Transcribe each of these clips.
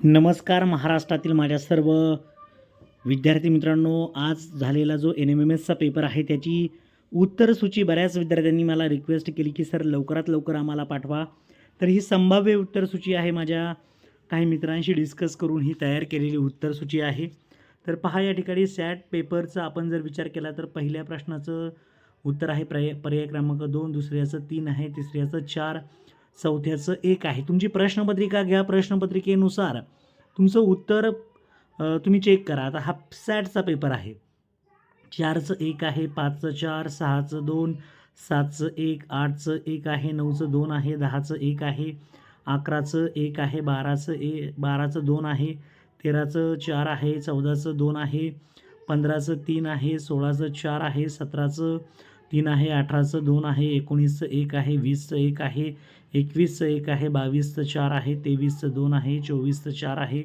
नमस्कार महाराष्ट्रातील माझ्या सर्व विद्यार्थी मित्रांनो, आज झालेला जो NMMSचा पेपर आहे त्याची उत्तरसूची बऱ्याच विद्यार्थ्यांनी मला रिक्वेस्ट केली की सर लवकरात लवकर आम्हाला पाठवा. तर ही संभाव्य उत्तरसूची आहे. माझ्या काही मित्रांशी डिस्कस करून ही तयार केलेली उत्तरसूची आहे. तर पहा, या ठिकाणी सॅट पेपरचा आपण जर विचार केला तर पहिल्या प्रश्नाचं उत्तर आहे पर्याय क्रमांक 2, दुसऱ्याचं 3 आहे, तिसऱ्याचं 4, चौथ्याचं 1 आहे. तुमची प्रश्नपत्रिका घ्या. प्रश्नपत्रिकेनुसार तुमचं उत्तर तुम्ही चेक करा. आता हा सॅटचा पेपर आहे. 4चं 1 आहे, 5चं 4, 6चं 2, 7चं 1, 8चं 1 आहे, 9चं 2 आहे, 10चं 1 आहे, 11चं 1 आहे, 12चं 2 आहे, 13चं 4 आहे, 14चं 2 आहे, 15चं 3 आहे, 16चं 4 आहे, 17चं 3 आहे, 18चं 2 आहे, 19चं 1 आहे, 20चं 1 आहे, 21चं 1 आहे, 22चं 4 आहे, 23चं 2 आहे, 24चं 4 आहे,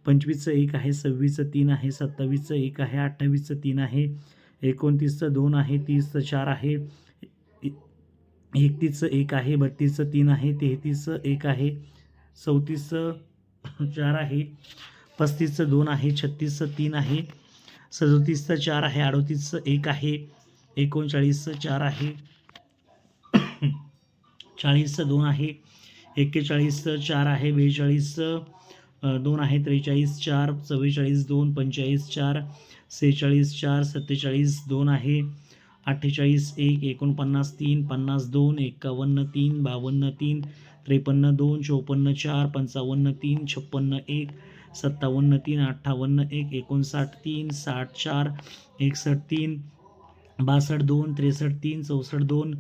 25चं 1 आहे, 26चं 3 आहे, 27चं 1 आहे, 28चं 3 आहे, 29चं 2 आहे, 30चं 4 आहे, 31चं 1 आहे, 32चं 3 आहे, 33चं 1 आहे, 34चं 4 आहे, 35चं 2 आहे, 36चं 3 आहे, 37चं 4 आहे, 38चं 1 आहे, 39चं 4 आहे, 40चं 2 आहे, 41चं 4 आहे, 42चं 2 आहे, 43 4, 44 2, 45 4, 46 4, 47 2 आहे, 48 1, 49 3, 50 2, 51 3, 52 3, 53 2, 54 4, 55 3, 56 1, 57 3, 58 1, 59 3, 60 4, 61 3, 62 2, 63 3, 64 2,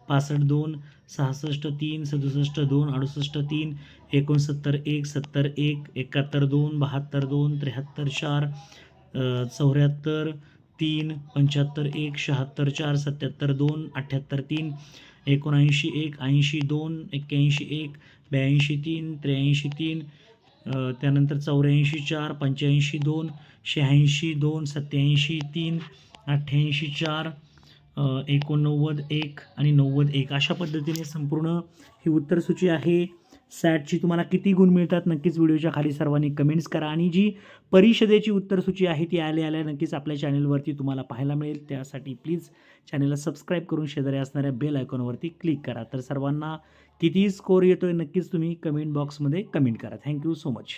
65 2, 66 3, 67 2, 68 3, 69 1, 70 1, 71 2, 72 2, 73 4, 74 3, 75 1, 76 4, 77 2, 78 3, 79 1, 80 2, 81 1, 82 3, 83 3, त्यानंतर 84 4, 85 2, 86 2, 87 3, 88 4, 89 1 आणि 90 1 अशा पद्धतीने संपूर्ण ही उत्तरसूची आहे. सॅटची तुम्हाला किती गुण मिळतात नक्कीच व्हिडिओच्या खाली सर्वांनी कमेंट्स करा. आणि जी परिषदेची उत्तरसूची आहे ती आल्या नक्कीच आपल्या चॅनलवरती तुम्हाला पाहायला मिळेल. त्यासाठी प्लीज चॅनलला सबस्क्राईब करून शेजारी असणाऱ्या बेल आयकॉनवरती क्लिक करा. तर सर्वांना किती स्कोर येतो आहे नक्कीच तुम्ही कमेंट बॉक्समध्ये कमेंट करा. Thank you so much.